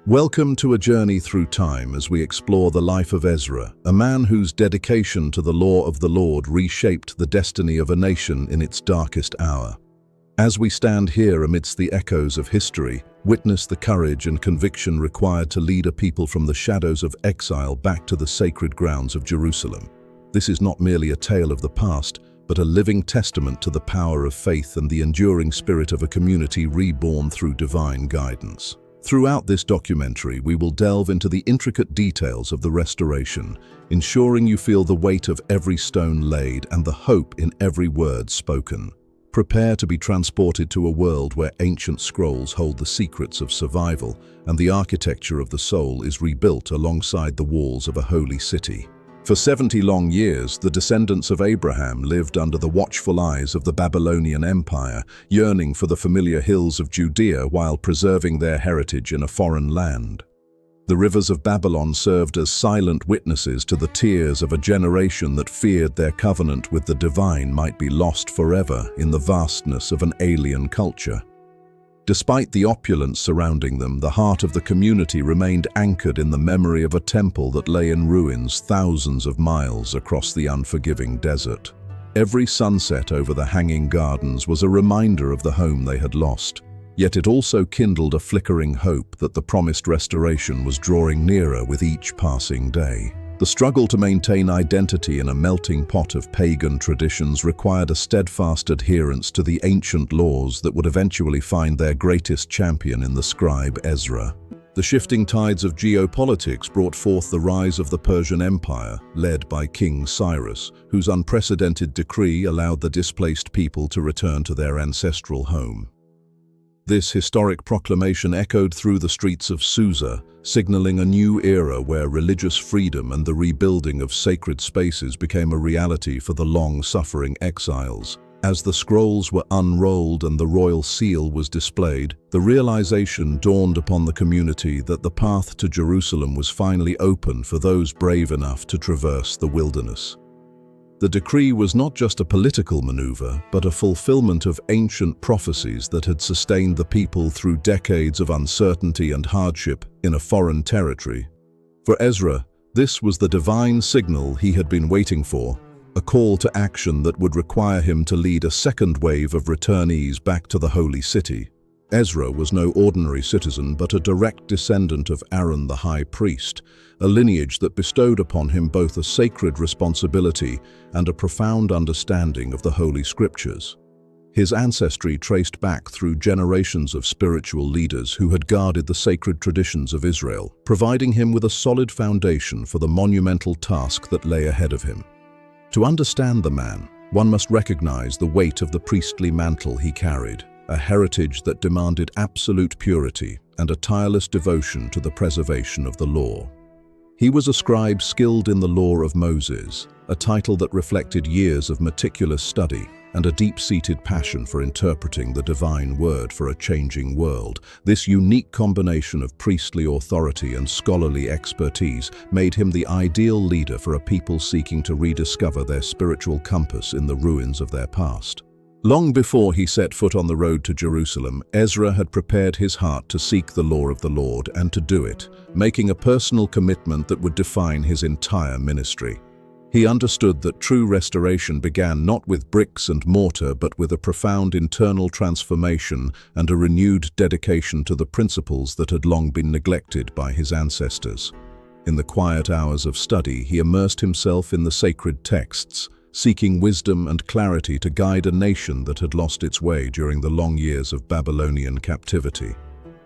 Welcome to a journey through time as we explore the life of Ezra, a man whose dedication to the law of the Lord reshaped the destiny of a nation in its darkest hour. As we stand here amidst the echoes of history, witness the courage and conviction required to lead a people from the shadows of exile back to the sacred grounds of Jerusalem. This is not merely a tale of the past, but a living testament to the power of faith and the enduring spirit of a community reborn through divine guidance. Throughout this documentary, we will delve into the intricate details of the restoration, ensuring you feel the weight of every stone laid and the hope in every word spoken. Prepare to be transported to a world where ancient scrolls hold the secrets of survival and the architecture of the soul is rebuilt alongside the walls of a holy city. For 70 long years, the descendants of Abraham lived under the watchful eyes of the Babylonian Empire, yearning for the familiar hills of Judea while preserving their heritage in a foreign land. The rivers of Babylon served as silent witnesses to the tears of a generation that feared their covenant with the divine might be lost forever in the vastness of an alien culture. Despite the opulence surrounding them, the heart of the community remained anchored in the memory of a temple that lay in ruins thousands of miles across the unforgiving desert. Every sunset over the hanging gardens was a reminder of the home they had lost, yet it also kindled a flickering hope that the promised restoration was drawing nearer with each passing day. The struggle to maintain identity in a melting pot of pagan traditions required a steadfast adherence to the ancient laws that would eventually find their greatest champion in the scribe Ezra. The shifting tides of geopolitics brought forth the rise of the Persian Empire, led by King Cyrus, whose unprecedented decree allowed the displaced people to return to their ancestral home. This historic proclamation echoed through the streets of Susa, signaling a new era where religious freedom and the rebuilding of sacred spaces became a reality for the long-suffering exiles. As the scrolls were unrolled and the royal seal was displayed, the realization dawned upon the community that the path to Jerusalem was finally open for those brave enough to traverse the wilderness. The decree was not just a political maneuver, but a fulfillment of ancient prophecies that had sustained the people through decades of uncertainty and hardship in a foreign territory. For Ezra, this was the divine signal he had been waiting for, a call to action that would require him to lead a second wave of returnees back to the holy city. Ezra was no ordinary citizen, but a direct descendant of Aaron the high priest, a lineage that bestowed upon him both a sacred responsibility and a profound understanding of the Holy Scriptures. His ancestry traced back through generations of spiritual leaders who had guarded the sacred traditions of Israel, providing him with a solid foundation for the monumental task that lay ahead of him. To understand the man, one must recognize the weight of the priestly mantle he carried, a heritage that demanded absolute purity and a tireless devotion to the preservation of the law. He was a scribe skilled in the law of Moses, a title that reflected years of meticulous study and a deep-seated passion for interpreting the divine word for a changing world. This unique combination of priestly authority and scholarly expertise made him the ideal leader for a people seeking to rediscover their spiritual compass in the ruins of their past. Long before he set foot on the road to Jerusalem, Ezra had prepared his heart to seek the law of the Lord and to do it, making a personal commitment that would define his entire ministry. He understood that true restoration began not with bricks and mortar, but with a profound internal transformation and a renewed dedication to the principles that had long been neglected by his ancestors. In the quiet hours of study, he immersed himself in the sacred texts, seeking wisdom and clarity to guide a nation that had lost its way during the long years of Babylonian captivity.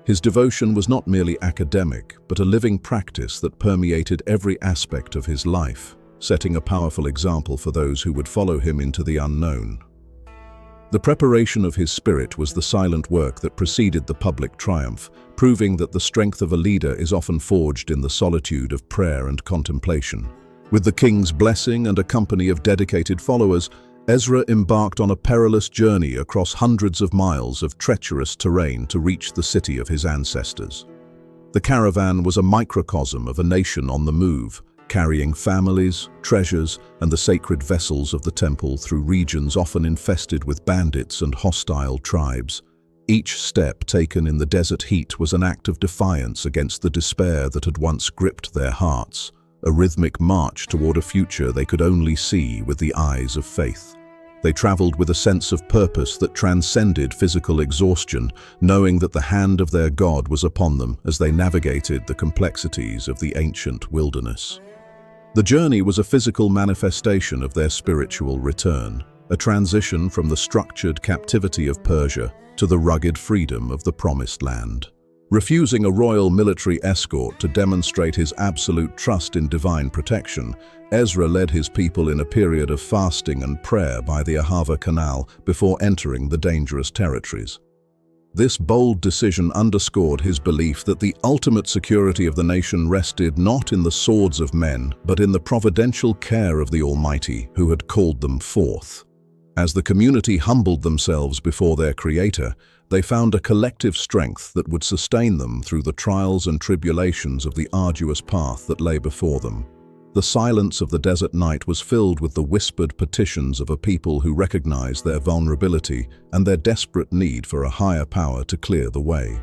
His devotion was not merely academic, but a living practice that permeated every aspect of his life, setting a powerful example for those who would follow him into the unknown. The preparation of his spirit was the silent work that preceded the public triumph, proving that the strength of a leader is often forged in the solitude of prayer and contemplation. With the king's blessing and a company of dedicated followers, Ezra embarked on a perilous journey across hundreds of miles of treacherous terrain to reach the city of his ancestors. The caravan was a microcosm of a nation on the move, carrying families, treasures, and the sacred vessels of the temple through regions often infested with bandits and hostile tribes. Each step taken in the desert heat was an act of defiance against the despair that had once gripped their hearts, a rhythmic march toward a future they could only see with the eyes of faith. They traveled with a sense of purpose that transcended physical exhaustion, knowing that the hand of their God was upon them as they navigated the complexities of the ancient wilderness. The journey was a physical manifestation of their spiritual return, a transition from the structured captivity of Persia to the rugged freedom of the Promised Land. Refusing a royal military escort to demonstrate his absolute trust in divine protection, Ezra led his people in a period of fasting and prayer by the Ahava Canal before entering the dangerous territories. This bold decision underscored his belief that the ultimate security of the nation rested not in the swords of men, but in the providential care of the Almighty who had called them forth. As the community humbled themselves before their Creator, they found a collective strength that would sustain them through the trials and tribulations of the arduous path that lay before them. The silence of the desert night was filled with the whispered petitions of a people who recognized their vulnerability and their desperate need for a higher power to clear the way.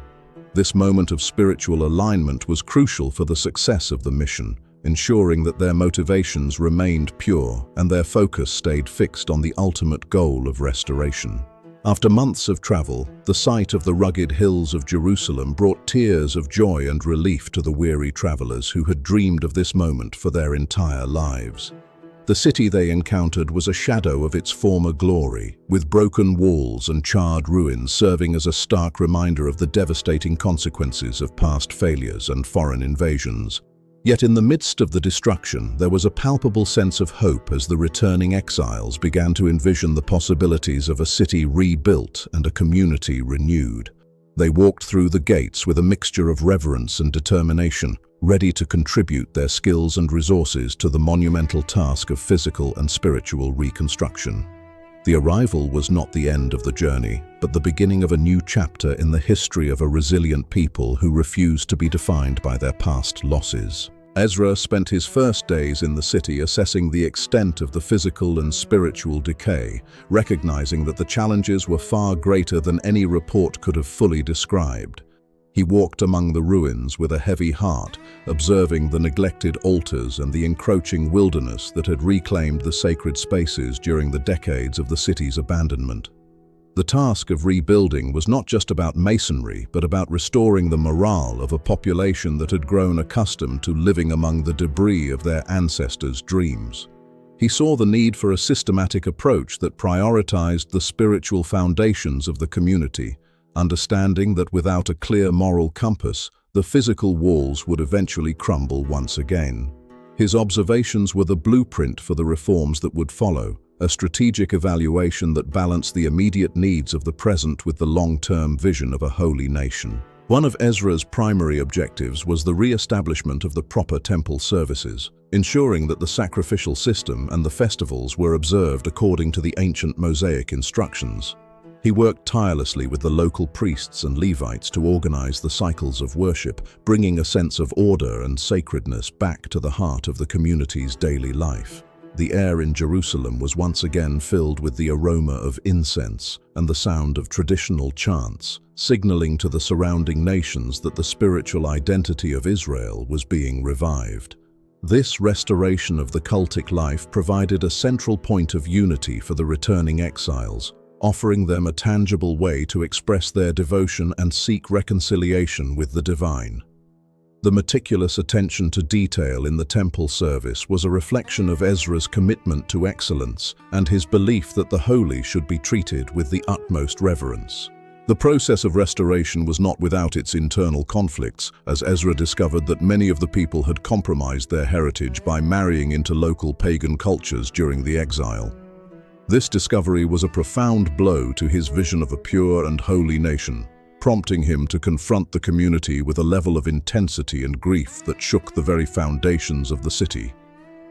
This moment of spiritual alignment was crucial for the success of the mission, ensuring that their motivations remained pure and their focus stayed fixed on the ultimate goal of restoration. After months of travel, the sight of the rugged hills of Jerusalem brought tears of joy and relief to the weary travelers who had dreamed of this moment for their entire lives. The city they encountered was a shadow of its former glory, with broken walls and charred ruins serving as a stark reminder of the devastating consequences of past failures and foreign invasions. Yet in the midst of the destruction, there was a palpable sense of hope as the returning exiles began to envision the possibilities of a city rebuilt and a community renewed. They walked through the gates with a mixture of reverence and determination, ready to contribute their skills and resources to the monumental task of physical and spiritual reconstruction. The arrival was not the end of the journey, but the beginning of a new chapter in the history of a resilient people who refused to be defined by their past losses. Ezra spent his first days in the city assessing the extent of the physical and spiritual decay, recognizing that the challenges were far greater than any report could have fully described. He walked among the ruins with a heavy heart, observing the neglected altars and the encroaching wilderness that had reclaimed the sacred spaces during the decades of the city's abandonment. The task of rebuilding was not just about masonry, but about restoring the morale of a population that had grown accustomed to living among the debris of their ancestors' dreams. He saw the need for a systematic approach that prioritized the spiritual foundations of the community, understanding that without a clear moral compass, the physical walls would eventually crumble once again. His observations were the blueprint for the reforms that would follow, a strategic evaluation that balanced the immediate needs of the present with the long-term vision of a holy nation. One of Ezra's primary objectives was the re-establishment of the proper temple services, ensuring that the sacrificial system and the festivals were observed according to the ancient Mosaic instructions. He worked tirelessly with the local priests and Levites to organize the cycles of worship, bringing a sense of order and sacredness back to the heart of the community's daily life. The air in Jerusalem was once again filled with the aroma of incense and the sound of traditional chants, signaling to the surrounding nations that the spiritual identity of Israel was being revived. This restoration of the cultic life provided a central point of unity for the returning exiles, offering them a tangible way to express their devotion and seek reconciliation with the divine. The meticulous attention to detail in the temple service was a reflection of Ezra's commitment to excellence and his belief that the holy should be treated with the utmost reverence. The process of restoration was not without its internal conflicts, as Ezra discovered that many of the people had compromised their heritage by marrying into local pagan cultures during the exile. This discovery was a profound blow to his vision of a pure and holy nation, prompting him to confront the community with a level of intensity and grief that shook the very foundations of the city.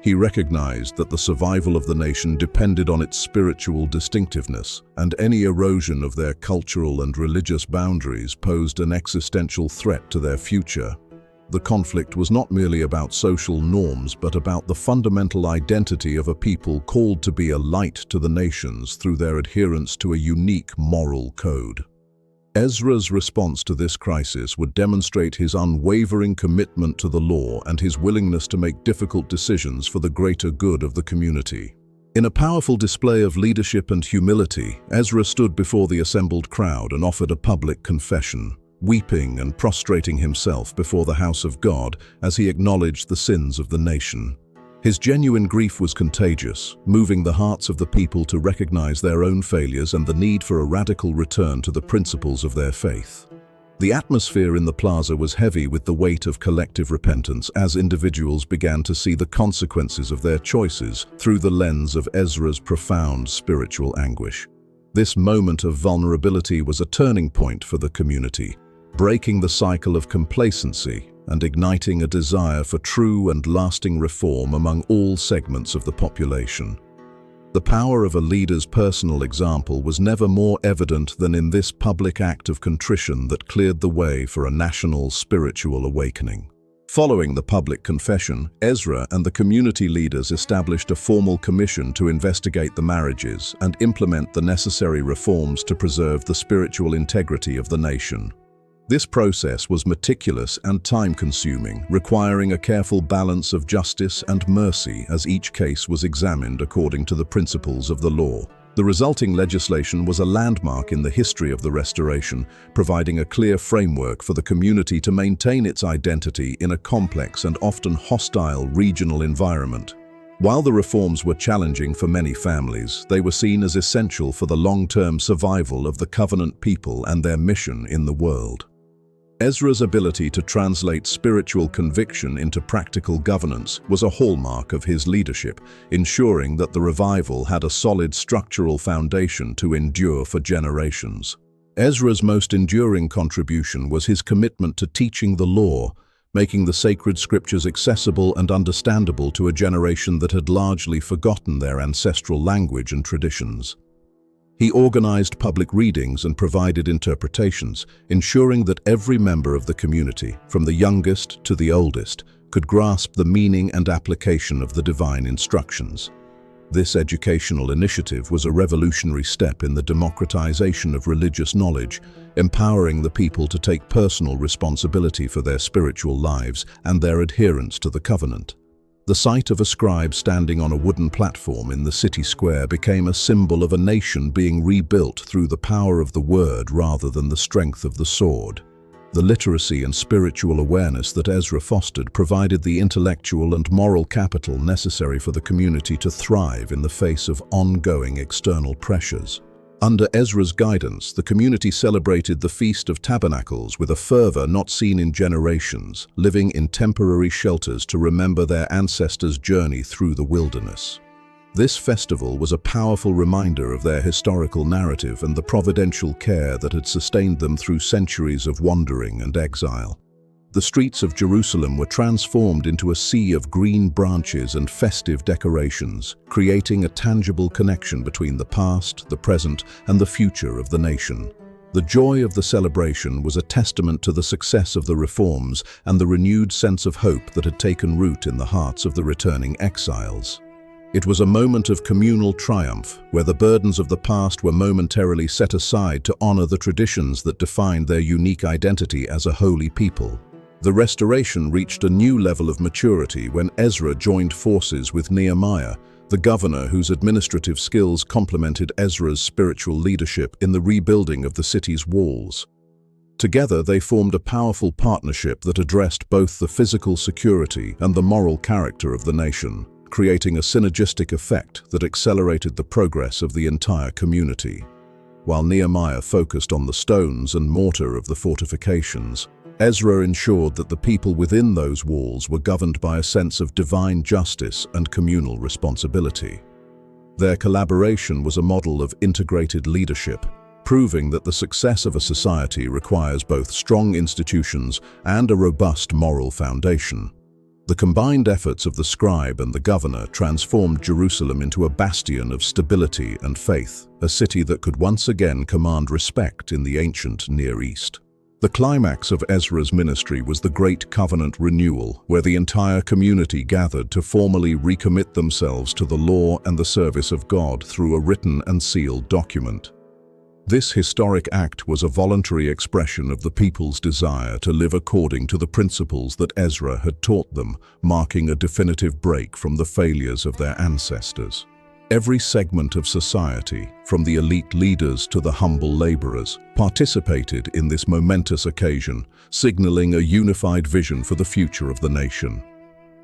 He recognized that the survival of the nation depended on its spiritual distinctiveness, and any erosion of their cultural and religious boundaries posed an existential threat to their future. The conflict was not merely about social norms, but about the fundamental identity of a people called to be a light to the nations through their adherence to a unique moral code. Ezra's response to this crisis would demonstrate his unwavering commitment to the law and his willingness to make difficult decisions for the greater good of the community. In a powerful display of leadership and humility, Ezra stood before the assembled crowd and offered a public confession, weeping and prostrating himself before the house of God as he acknowledged the sins of the nation. His genuine grief was contagious, moving the hearts of the people to recognize their own failures and the need for a radical return to the principles of their faith. The atmosphere in the plaza was heavy with the weight of collective repentance as individuals began to see the consequences of their choices through the lens of Ezra's profound spiritual anguish. This moment of vulnerability was a turning point for the community, breaking the cycle of complacency and igniting a desire for true and lasting reform among all segments of the population. The power of a leader's personal example was never more evident than in this public act of contrition that cleared the way for a national spiritual awakening. Following the public confession, Ezra and the community leaders established a formal commission to investigate the marriages and implement the necessary reforms to preserve the spiritual integrity of the nation. This process was meticulous and time-consuming, requiring a careful balance of justice and mercy as each case was examined according to the principles of the law. The resulting legislation was a landmark in the history of the Restoration, providing a clear framework for the community to maintain its identity in a complex and often hostile regional environment. While the reforms were challenging for many families, they were seen as essential for the long-term survival of the covenant people and their mission in the world. Ezra's ability to translate spiritual conviction into practical governance was a hallmark of his leadership, ensuring that the revival had a solid structural foundation to endure for generations. Ezra's most enduring contribution was his commitment to teaching the law, making the sacred scriptures accessible and understandable to a generation that had largely forgotten their ancestral language and traditions. He organized public readings and provided interpretations, ensuring that every member of the community, from the youngest to the oldest, could grasp the meaning and application of the divine instructions. This educational initiative was a revolutionary step in the democratization of religious knowledge, empowering the people to take personal responsibility for their spiritual lives and their adherence to the covenant. The sight of a scribe standing on a wooden platform in the city square became a symbol of a nation being rebuilt through the power of the word rather than the strength of the sword. The literacy and spiritual awareness that Ezra fostered provided the intellectual and moral capital necessary for the community to thrive in the face of ongoing external pressures. Under Ezra's guidance, the community celebrated the Feast of Tabernacles with a fervor not seen in generations, living in temporary shelters to remember their ancestors' journey through the wilderness. This festival was a powerful reminder of their historical narrative and the providential care that had sustained them through centuries of wandering and exile. The streets of Jerusalem were transformed into a sea of green branches and festive decorations, creating a tangible connection between the past, the present, and the future of the nation. The joy of the celebration was a testament to the success of the reforms and the renewed sense of hope that had taken root in the hearts of the returning exiles. It was a moment of communal triumph, where the burdens of the past were momentarily set aside to honor the traditions that defined their unique identity as a holy people. The restoration reached a new level of maturity when Ezra joined forces with Nehemiah, the governor whose administrative skills complemented Ezra's spiritual leadership in the rebuilding of the city's walls. Together, they formed a powerful partnership that addressed both the physical security and the moral character of the nation, creating a synergistic effect that accelerated the progress of the entire community. While Nehemiah focused on the stones and mortar of the fortifications, Ezra ensured that the people within those walls were governed by a sense of divine justice and communal responsibility. Their collaboration was a model of integrated leadership, proving that the success of a society requires both strong institutions and a robust moral foundation. The combined efforts of the scribe and the governor transformed Jerusalem into a bastion of stability and faith, a city that could once again command respect in the ancient Near East. The climax of Ezra's ministry was the Great Covenant Renewal, where the entire community gathered to formally recommit themselves to the law and the service of God through a written and sealed document. This historic act was a voluntary expression of the people's desire to live according to the principles that Ezra had taught them, marking a definitive break from the failures of their ancestors. Every segment of society, from the elite leaders to the humble laborers, participated in this momentous occasion, signaling a unified vision for the future of the nation.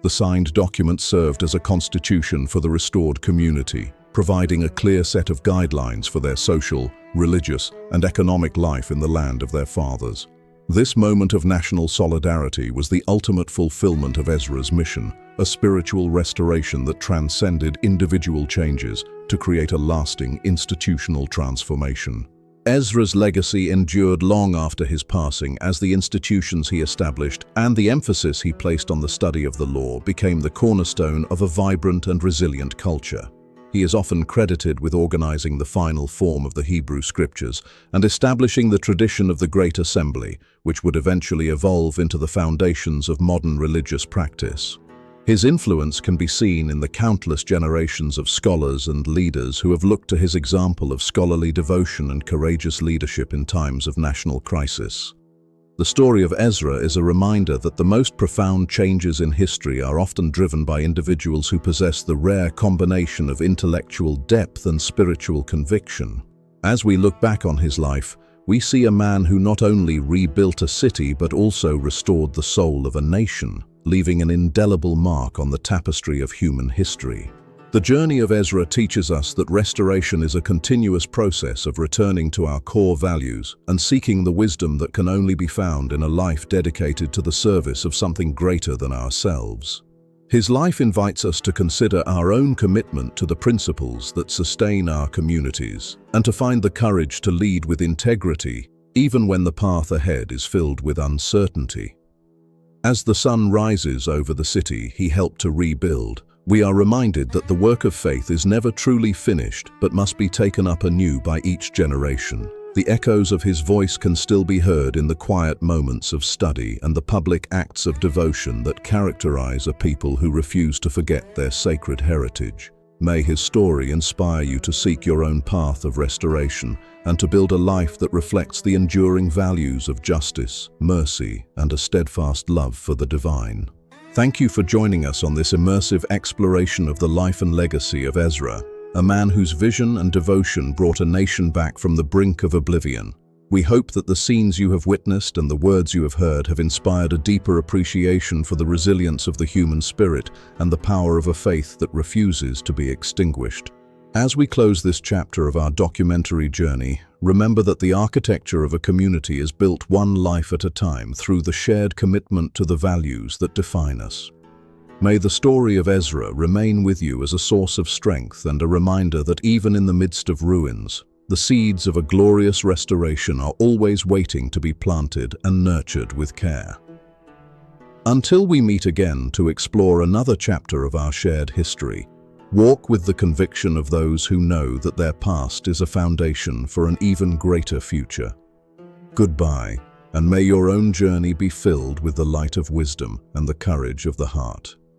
The signed document served as a constitution for the restored community, providing a clear set of guidelines for their social, religious, and economic life in the land of their fathers. This moment of national solidarity was the ultimate fulfillment of Ezra's mission, a spiritual restoration that transcended individual changes to create a lasting institutional transformation. Ezra's legacy endured long after his passing, as the institutions he established and the emphasis he placed on the study of the law became the cornerstone of a vibrant and resilient culture. He is often credited with organizing the final form of the Hebrew Scriptures and establishing the tradition of the Great Assembly, which would eventually evolve into the foundations of modern religious practice. His influence can be seen in the countless generations of scholars and leaders who have looked to his example of scholarly devotion and courageous leadership in times of national crisis. The story of Ezra is a reminder that the most profound changes in history are often driven by individuals who possess the rare combination of intellectual depth and spiritual conviction. As we look back on his life, we see a man who not only rebuilt a city but also restored the soul of a nation, leaving an indelible mark on the tapestry of human history. The journey of Ezra teaches us that restoration is a continuous process of returning to our core values and seeking the wisdom that can only be found in a life dedicated to the service of something greater than ourselves. His life invites us to consider our own commitment to the principles that sustain our communities and to find the courage to lead with integrity, even when the path ahead is filled with uncertainty. As the sun rises over the city he helped to rebuild, we are reminded that the work of faith is never truly finished but must be taken up anew by each generation. The echoes of his voice can still be heard in the quiet moments of study and the public acts of devotion that characterize a people who refuse to forget their sacred heritage. May his story inspire you to seek your own path of restoration and to build a life that reflects the enduring values of justice, mercy, and a steadfast love for the divine. Thank you for joining us on this immersive exploration of the life and legacy of Ezra, a man whose vision and devotion brought a nation back from the brink of oblivion. We hope that the scenes you have witnessed and the words you have heard have inspired a deeper appreciation for the resilience of the human spirit and the power of a faith that refuses to be extinguished. As we close this chapter of our documentary journey, remember that the architecture of a community is built one life at a time through the shared commitment to the values that define us. May the story of Ezra remain with you as a source of strength and a reminder that even in the midst of ruins, the seeds of a glorious restoration are always waiting to be planted and nurtured with care. Until we meet again to explore another chapter of our shared history, walk with the conviction of those who know that their past is a foundation for an even greater future. Goodbye, and may your own journey be filled with the light of wisdom and the courage of the heart.